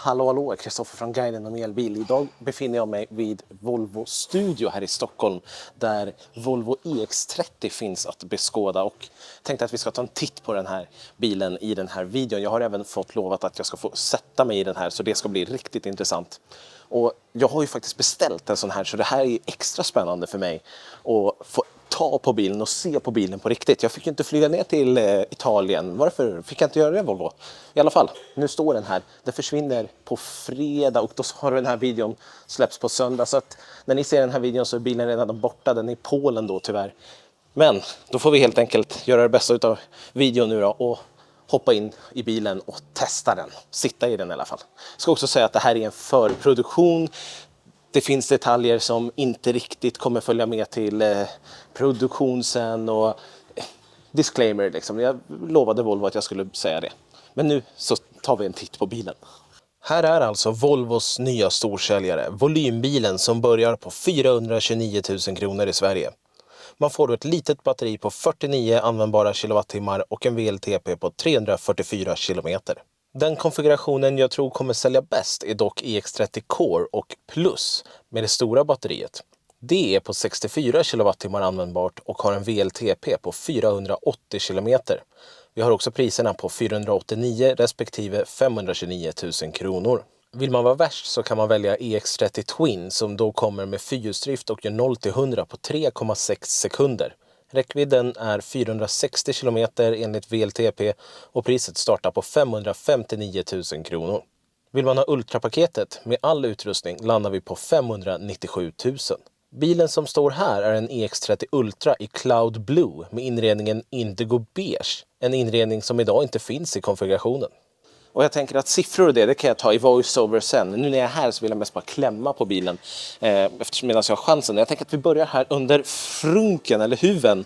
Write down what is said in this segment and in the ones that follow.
Hallå, Kristoffer från Guiden om elbil. Idag befinner jag mig vid Volvo Studio här i Stockholm där Volvo EX30 finns att beskåda och tänkte att vi ska ta en titt på den här bilen i den här videon. Jag har även fått lovat att jag ska få sätta mig i den här så det ska bli riktigt intressant. Och jag har ju faktiskt beställt en sån här så det här är extra spännande för mig att få ta på bilen och se på bilen på riktigt. Jag fick inte flyga ner till Italien. Varför fick jag inte göra det, Volvo? I alla fall, nu står den här. Den försvinner på fredag och då har den här videon släppts på söndag. Så att när ni ser den här videon så är bilen redan borta. Den är i Polen då tyvärr. Men då får vi helt enkelt göra det bästa utav videon nu då och hoppa in i bilen och testa den. Sitta i den i alla fall. Jag ska också säga att det här är en förproduktion. Det finns detaljer som inte riktigt kommer följa med till produktion sen och disclaimer liksom. Jag lovade Volvo att jag skulle säga det. Men nu så tar vi en titt på bilen. Här är alltså Volvos nya storsäljare, volymbilen som börjar på 429 000 kronor i Sverige. Man får då ett litet batteri på 49 användbara kilowattimmar och en VLTP på 344 kilometer. Den konfigurationen jag tror kommer sälja bäst är dock EX30 Core och Plus med det stora batteriet. Det är på 64 kWh användbart och har en VLTP på 480 km. Vi har också priserna på 489 respektive 529 000 kronor. Vill man vara värst så kan man välja EX30 Twin som då kommer med fyrhjulsdrift och gör 0-100 på 3,6 sekunder. Räckvidden är 460 km enligt VLTP och priset startar på 559 000 kronor. Vill man ha ultrapaketet med all utrustning landar vi på 597 000. Bilen som står här är en EX30 Ultra i Cloud Blue med inredningen Indigo Beige. En inredning som idag inte finns i konfigurationen. Och jag tänker att siffror och det kan jag ta i voiceover sen. Nu när jag är här så vill jag mest bara klämma på bilen eftersom medan jag har chansen. Jag tänker att vi börjar här under frunken eller huven.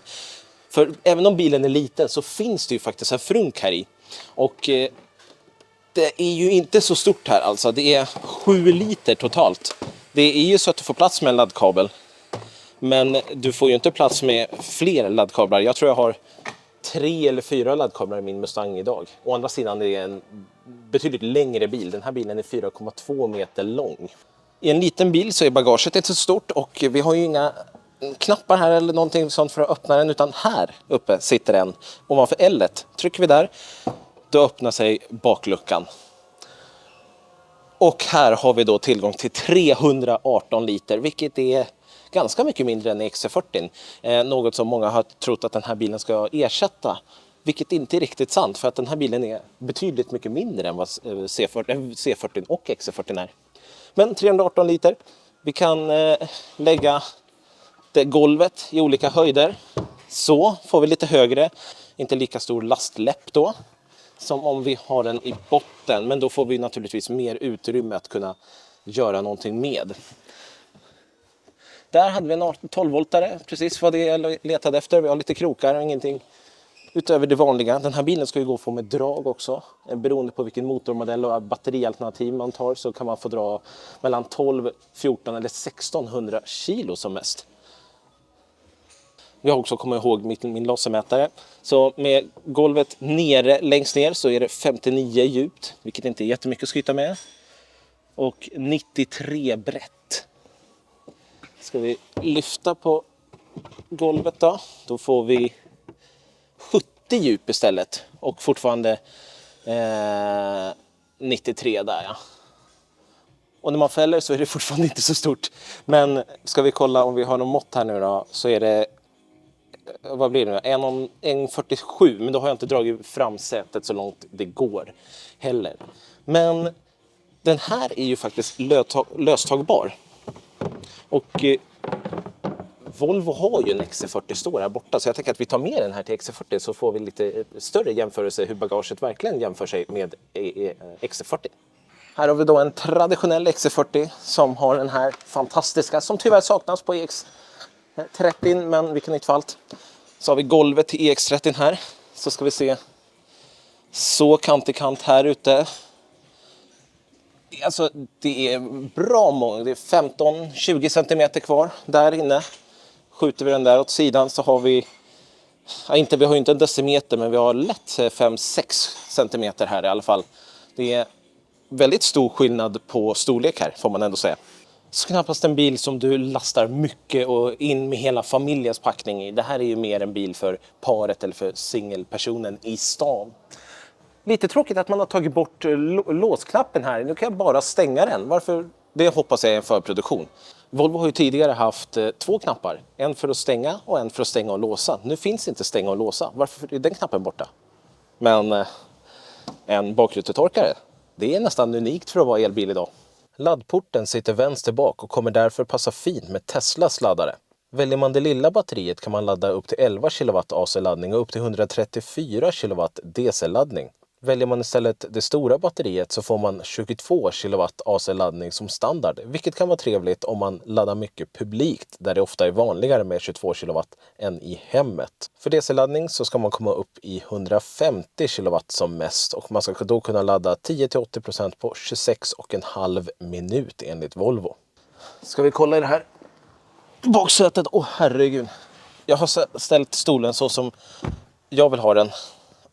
För även om bilen är liten så finns det ju faktiskt en frunk här i. Och det är ju inte så stort här alltså. Det är 7 liter totalt. Det är ju så att du får plats med en laddkabel. Men du får ju inte plats med fler laddkablar. Jag tror jag har 3 eller 4 laddkablar i min Mustang idag. Å andra sidan är det en betydligt längre bil. Den här bilen är 4,2 meter lång. I en liten bil så är bagaget inte så stort och vi har ju inga knappar här eller någonting sånt för att öppna den. Utan här uppe sitter den ovanför L-et. Trycker vi där, då öppnar sig bakluckan. Och här har vi då tillgång till 318 liter, vilket är ganska mycket mindre än XC40. Något som många har trott att den här bilen ska ersätta. Vilket inte är riktigt sant för att den här bilen är betydligt mycket mindre än vad C40 och XC40 är. Men 318 liter. Vi kan lägga det golvet i olika höjder. Så får vi lite högre, inte lika stor lastläpp då. Som om vi har den i botten. Men då får vi naturligtvis mer utrymme att kunna göra någonting med. Där hade vi en 12-voltare, precis vad det jag letade efter. Vi har lite krokar och ingenting utöver det vanliga. Den här bilen ska ju gå att få med drag också. Beroende på vilken motormodell och batterialternativ man tar så kan man få dra mellan 12, 14 eller 1600 kilo som mest. Vi har också kommit ihåg min lossemätare. Så med golvet nere, längst ner så är det 59 djupt, vilket inte är jättemycket att skryta med. Och 93 brett. Ska vi lyfta på golvet då? Då får vi 70 djup istället. Och fortfarande 93 där ja. Och när man fäller så är det fortfarande inte så stort. Men ska vi kolla om vi har någon mått här nu då så är det vad blir det nu? 1,47, men då har jag inte dragit fram sätet så långt det går heller. Men den här är ju faktiskt löstagbar. Och Volvo har ju en XC40 står här borta så jag tänker att vi tar med den här till XC40 så får vi lite större jämförelse hur bagaget verkligen jämför sig med XC40. Här har vi då en traditionell XC40 som har den här fantastiska som tyvärr saknas på EX30 men vilken inte fallt. Så har vi golvet till EX30 här. Så ska vi se. Så kant i kant här ute. Alltså det är bra många. Det är 15-20 cm kvar där inne. Skjuter vi den där åt sidan så har vi vi har ju inte en decimeter men vi har lätt 5-6 cm här i alla fall. Det är väldigt stor skillnad på storlek här, får man ändå säga. Så knappast en bil som du lastar mycket och in med hela familjens packning i. Det här är ju mer en bil för paret eller för singelpersonen i stan. Lite tråkigt att man har tagit bort låsknappen här. Nu kan jag bara stänga den. Varför? Det hoppas jag är en förproduktion. Volvo har ju tidigare haft 2 knappar. En för att stänga och en för att stänga och låsa. Nu finns inte stänga och låsa. Varför är den knappen borta? Men en bakrutetorkare, det är nästan unikt för att vara elbil idag. Laddporten sitter vänster bak och kommer därför passa fint med Teslas laddare. Väljer man det lilla batteriet kan man ladda upp till 11 kW AC-laddning och upp till 134 kW DC-laddning. Väljer man istället det stora batteriet så får man 22 kW AC-laddning som standard, vilket kan vara trevligt om man laddar mycket publikt där det ofta är vanligare med 22 kW än i hemmet. För DC-laddning så ska man komma upp i 150 kW som mest och man ska då kunna ladda 10-80% på 26,5 minut enligt Volvo. Ska vi kolla i det här baksätet? Herregud. Jag har ställt stolen så som jag vill ha den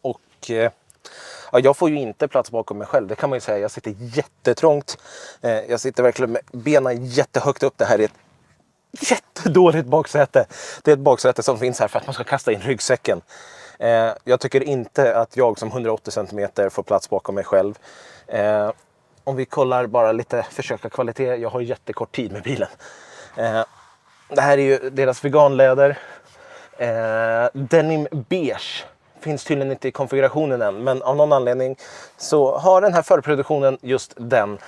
och ja, jag får ju inte plats bakom mig själv, det kan man ju säga. Jag sitter jättetrångt. Jag sitter verkligen med benen jättehögt upp. Det här är ett jättedåligt baksäte. Det är ett baksäte som finns här för att man ska kasta in ryggsäcken. Jag tycker inte att jag som 180 cm får plats bakom mig själv. Om vi kollar bara lite försöka kvalitet. Jag har jättekort tid med bilen. Det här är ju deras veganläder. Denim beige. Finns tydligen inte i konfigurationen än, men av någon anledning så har den här förproduktionen just den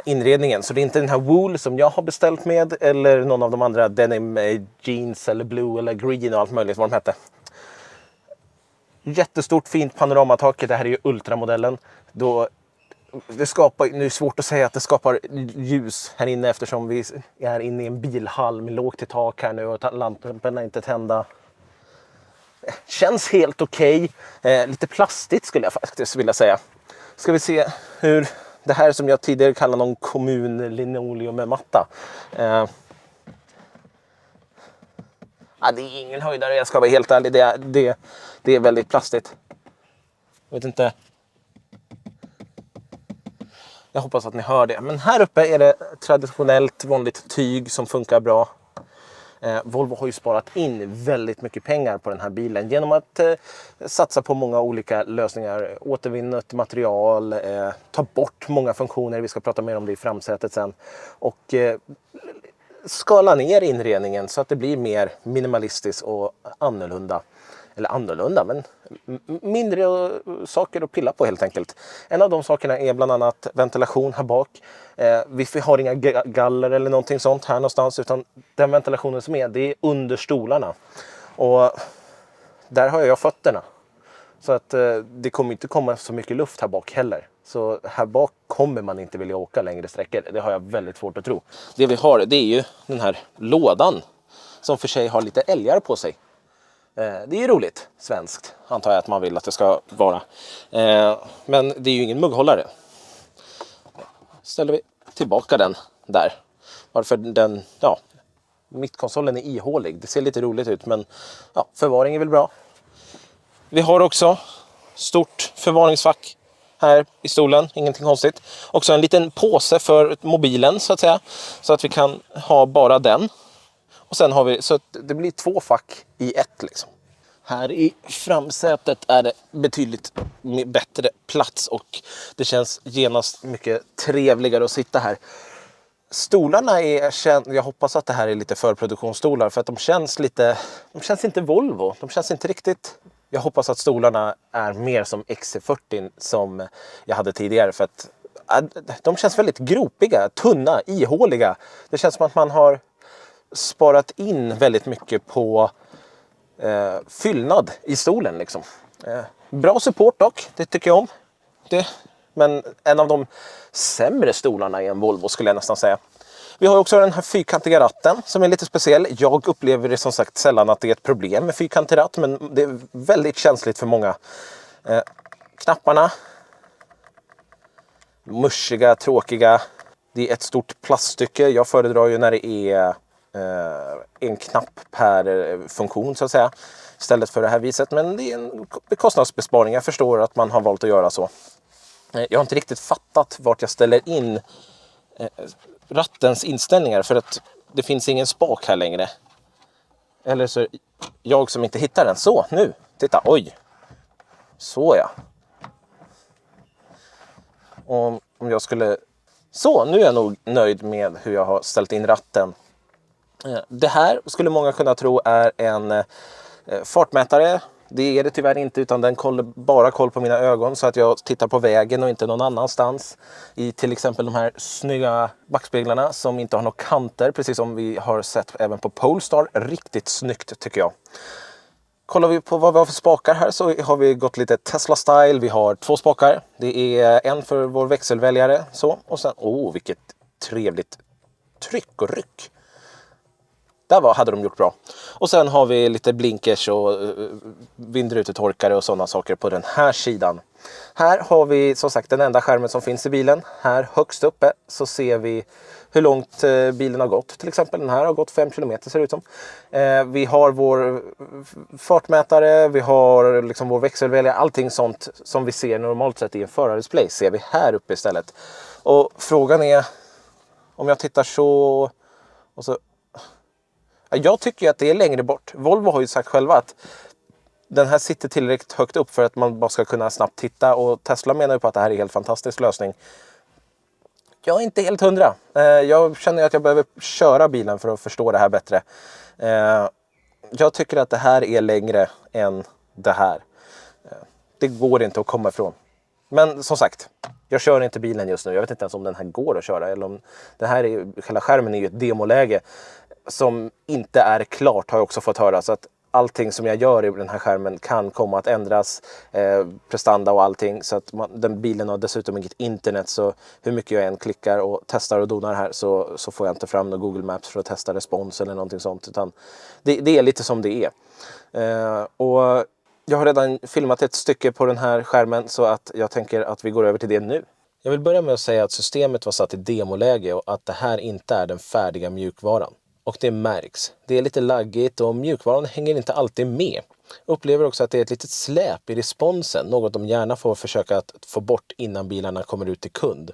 inredningen. Så det är inte den här wool som jag har beställt med eller någon av de andra denim jeans eller blue eller green och allt möjligt vad de hette. Jättestort fint panoramatak. Det här är ju ultramodellen. Det skapar, nu är det svårt att säga att det skapar ljus här inne eftersom vi är inne i en bilhall med lågt till tak här nu och lamporna är inte tända. Känns helt okej. Lite plastigt skulle jag faktiskt vilja säga. Ska vi se hur det här som jag tidigare kallade någon kommunlinoleum med matta. Det är ingen höjdare, jag ska vara helt ärlig. Det är väldigt plastigt. Jag vet inte. Jag hoppas att ni hör det. Men här uppe är det traditionellt vanligt tyg som funkar bra. Volvo har ju sparat in väldigt mycket pengar på den här bilen genom att satsa på många olika lösningar. Återvinnat material, ta bort många funktioner, vi ska prata mer om det i framsätet sen. Och skala ner inredningen så att det blir mer minimalistiskt och annorlunda. Eller annorlunda, men mindre saker att pilla på helt enkelt. En av de sakerna är bland annat ventilation här bak. Vi har inga galler eller någonting sånt här någonstans, utan den ventilationen som är, det är under stolarna. Och där har jag fötterna. Så att det kommer inte komma så mycket luft här bak heller. Så här bak kommer man inte vilja åka längre sträckor. Det har jag väldigt svårt att tro. Det vi har, det är ju den här lådan som för sig har lite älgar på sig. Det är ju roligt, svenskt, antar jag att man vill att det ska vara. Men det är ju ingen mugghållare. Ställer vi tillbaka den där. Varför den, mittkonsolen är ihålig. Det ser lite roligt ut, men förvaring är väl bra. Vi har också stort förvaringsfack här i stolen, ingenting konstigt. Också en liten påse för mobilen så att säga, så att vi kan ha bara den. Och sen har vi, så att det blir 2 fack i ett liksom. Här i framsätet är det betydligt bättre plats och det känns genast mycket trevligare att sitta här. Stolarna jag hoppas att det här är lite förproduktionsstolar för att de känns inte Volvo. De känns inte riktigt. Jag hoppas att stolarna är mer som XC40 som jag hade tidigare för att de känns väldigt gropiga, tunna, ihåliga. Det känns som att man har sparat in väldigt mycket på fyllnad i stolen liksom. Bra support dock, det tycker jag om. Men en av de sämre stolarna i en Volvo skulle jag nästan säga. Vi har också den här fyrkantiga ratten som är lite speciell. Jag upplever det som sagt sällan att det är ett problem med fyrkantig ratt, men det är väldigt känsligt för många. Knapparna muschiga, tråkiga. Det är ett stort plaststycke. Jag föredrar ju när det är en knapp per funktion så att säga, istället för det här viset. Men det är en kostnadsbesparing. Jag förstår att man har valt att göra så. Jag har inte riktigt fattat vart jag ställer in rattens inställningar, för att det finns ingen spak här längre. Eller så jag som inte hittar den. Så, nu, titta, oj. Så ja. Om jag skulle... Så, nu är jag nog nöjd med hur jag har ställt in ratten. Det här skulle många kunna tro är en fartmätare. Det är det tyvärr inte, utan den bara koll på mina ögon så att jag tittar på vägen och inte någon annanstans. I till exempel de här snygga backspeglarna som inte har några kanter, precis som vi har sett även på Polestar. Riktigt snyggt tycker jag. Kollar vi på vad vi har för spakar här så har vi gått lite Tesla-style. Vi har 2 spakar. Det är en för vår växelväljare. Så. Och sen, vilket trevligt tryck och ryck. Där hade de gjort bra. Och sen har vi lite blinkers och vindrutetorkare och sådana saker på den här sidan. Här har vi som sagt den enda skärmen som finns i bilen. Här högst uppe så ser vi hur långt bilen har gått. Till exempel den här har gått 5 km ser det ut som. Vi har vår fartmätare, vi har liksom vår växelväljare. Allting sånt som vi ser normalt sett i en förardisplay ser vi här uppe istället. Och frågan är om jag tittar så och så... Jag tycker att det är längre bort. Volvo har ju sagt själva att den här sitter tillräckligt högt upp för att man bara ska kunna snabbt titta. Och Tesla menar ju på att det här är en helt fantastisk lösning. Jag är inte helt 100. Jag känner att jag behöver köra bilen för att förstå det här bättre. Jag tycker att det här är längre än det här. Det går inte att komma ifrån. Men som sagt, jag kör inte bilen just nu. Jag vet inte ens om den här går att köra. Eller om det här själva skärmen är ju ett demoläge som inte är klart, har jag också fått höra. Så att allting som jag gör i den här skärmen kan komma att ändras. Prestanda och allting. Så att den bilen har dessutom inget internet. Så hur mycket jag än klickar och testar och donar här så får jag inte fram någon Google Maps för att testa respons eller någonting sånt. Utan det är lite som det är. Och jag har redan filmat ett stycke på den här skärmen så att jag tänker att vi går över till det nu. Jag vill börja med att säga att systemet var satt i demoläge och att det här inte är den färdiga mjukvaran. Och det märks. Det är lite laggigt och mjukvaran hänger inte alltid med. Upplever också att det är ett litet släp i responsen. Något de gärna får försöka att få bort innan bilarna kommer ut till kund.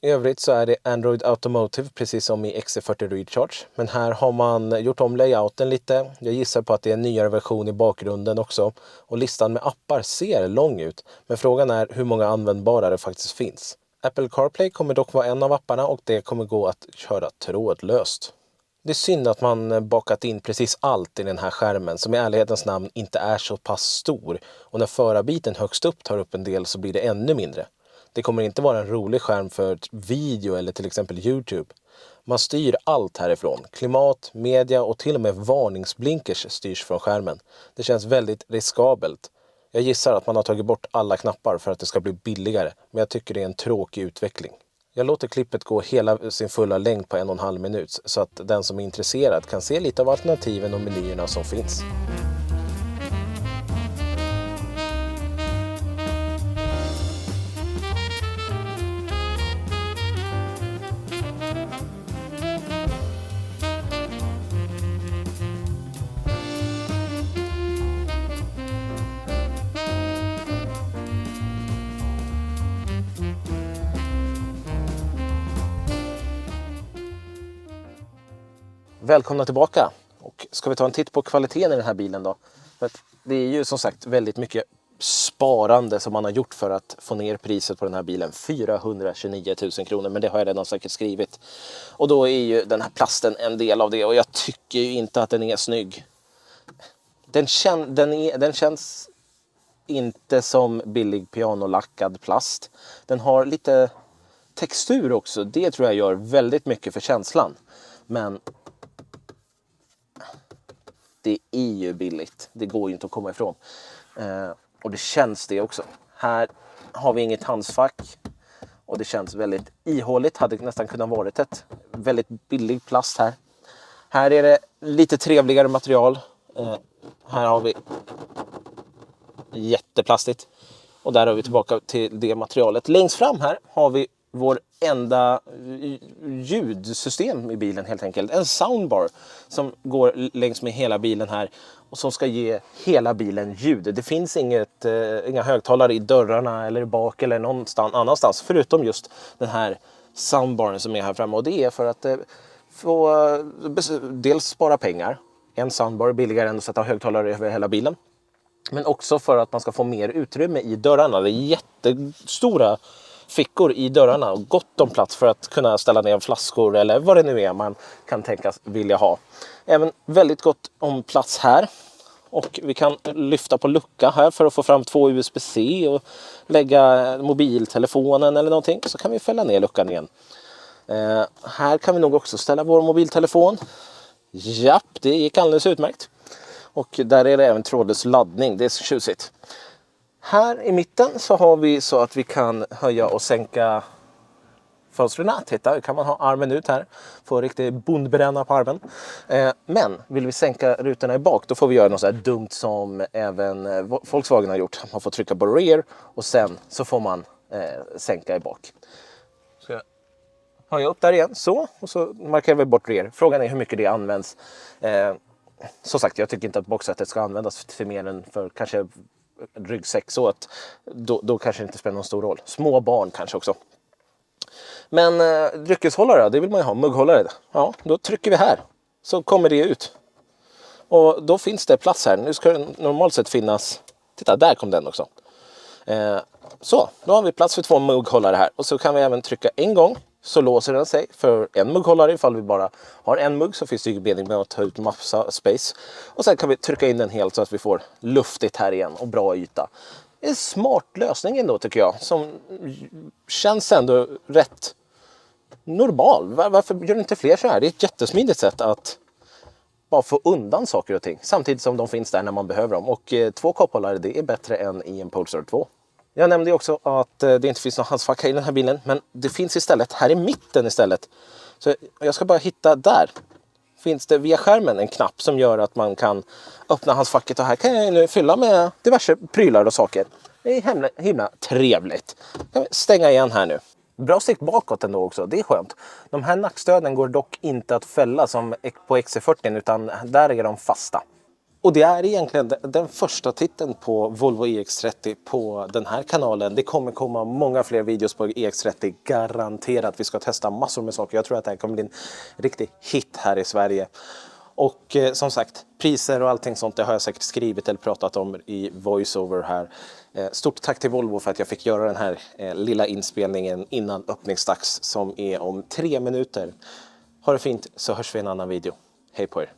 I övrigt så är det Android Automotive precis som i XC40 Recharge. Men här har man gjort om layouten lite. Jag gissar på att det är en nyare version i bakgrunden också. Och listan med appar ser lång ut. Men frågan är hur många användbara det faktiskt finns. Apple CarPlay kommer dock vara en av apparna och det kommer gå att köra trådlöst. Det är synd att man bakat in precis allt i den här skärmen som i ärlighetens namn inte är så pass stor. Och när förarbiten högst upp tar upp en del så blir det ännu mindre. Det kommer inte vara en rolig skärm för video eller till exempel YouTube. Man styr allt härifrån. Klimat, media och till och med varningsblinkers styrs från skärmen. Det känns väldigt riskabelt. Jag gissar att man har tagit bort alla knappar för att det ska bli billigare. Men jag tycker det är en tråkig utveckling. Jag låter klippet gå hela sin fulla längd på 1,5 minut så att den som är intresserad kan se lite av alternativen och menyerna som finns. Välkomna tillbaka. Och ska vi ta en titt på kvaliteten i den här bilen då? För att det är ju som sagt väldigt mycket sparande som man har gjort för att få ner priset på den här bilen. 429 000 kronor, men det har jag redan säkert skrivit. Och då är ju den här plasten en del av det och jag tycker ju inte att den är snygg. Den känns inte som billig pianolackad plast. Den har lite textur också. Det tror jag gör väldigt mycket för känslan. Men det är ju billigt. Det går ju inte att komma ifrån. Och det känns det också. Här har vi inget handsfack. Och det känns väldigt ihåligt. Hade nästan kunnat varit ett väldigt billig plast här. Här är det lite trevligare material. Här har vi jätteplastigt. Och där har vi tillbaka till det materialet. Längst fram här har vi vår enda ljudsystem i bilen helt enkelt. En soundbar som går längs med hela bilen här och som ska ge hela bilen ljud. Det finns inga högtalare i dörrarna eller bak eller någonstans annanstans förutom just den här soundbaren som är här framme. Och det är för att få dels spara pengar. En soundbar är billigare än att sätta högtalare över hela bilen. Men också för att man ska få mer utrymme i dörrarna. Det är jättestora fickor i dörrarna och gott om plats för att kunna ställa ner flaskor eller vad det nu är man kan tänkas vilja ha. Även väldigt gott om plats här. Och vi kan lyfta på lucka här för att få fram 2 USB-C och lägga mobiltelefonen eller någonting. Så kan vi fälla ner luckan igen. Här kan vi nog också ställa vår mobiltelefon. Japp, det gick alldeles utmärkt. Och där är det även trådlös laddning, det är så tjusigt. Här i mitten så har vi så att vi kan höja och sänka fönstren. Titta, kan man ha armen ut här. Få riktigt bondbränna på armen. Men vill vi sänka rutorna i bak, då får vi göra något så här dumt som även Volkswagen har gjort. Man får trycka på rear och sen så får man sänka i bak. Ska jag höja upp där igen, så. Och så markerar vi bort rear. Frågan är hur mycket det används. Som sagt, jag tycker inte att boxsättet ska användas till mer än för kanske ryggsäck, så att då kanske det inte spelar någon stor roll. Små barn kanske också. Men dryckeshållare, det vill man ju ha, mugghållare. Ja, då trycker vi här så kommer det ut. Och då finns det plats här. Nu ska det normalt sett finnas, titta där kom den också. Så, då har vi plats för 2 mugghållare här. Och så kan vi även trycka en gång. Så låser den sig för en mugghållare. Ifall vi bara har en mugg så finns det ju mening med att ta ut massa space. Och sen kan vi trycka in den helt så att vi får luftigt här igen och bra yta. Det är en smart lösning ändå tycker jag. Som känns ändå rätt normal. Varför gör inte fler så här? Det är ett jättesmidigt sätt att bara få undan saker och ting. Samtidigt som de finns där när man behöver dem. Och 2 kopphållare, det är bättre än i en Polestar 2. Jag nämnde ju också att det inte finns någon handskfacka i den här bilen. Men det finns istället här i mitten istället. Så jag ska bara hitta där. Finns det via skärmen en knapp som gör att man kan öppna handskfacket. Och här kan jag nu fylla med diverse prylar och saker. Det är himla trevligt. Kan vi stänga igen här nu. Bra sikt bakåt ändå också, det är skönt. De här nackstöden går dock inte att fälla som på XC40 utan där är de fasta. Och det är egentligen den första titeln på Volvo EX30 på den här kanalen. Det kommer komma många fler videos på EX30, garanterat. Vi ska testa massor med saker. Jag tror att det här kommer bli en riktig hit här i Sverige. Och som sagt, priser och allting sånt det har jag säkert skrivit eller pratat om i voiceover här. Stort tack till Volvo för att jag fick göra den här lilla inspelningen innan öppningsdags som är om 3 minuter. Ha det fint så hörs vi i en annan video. Hej på er!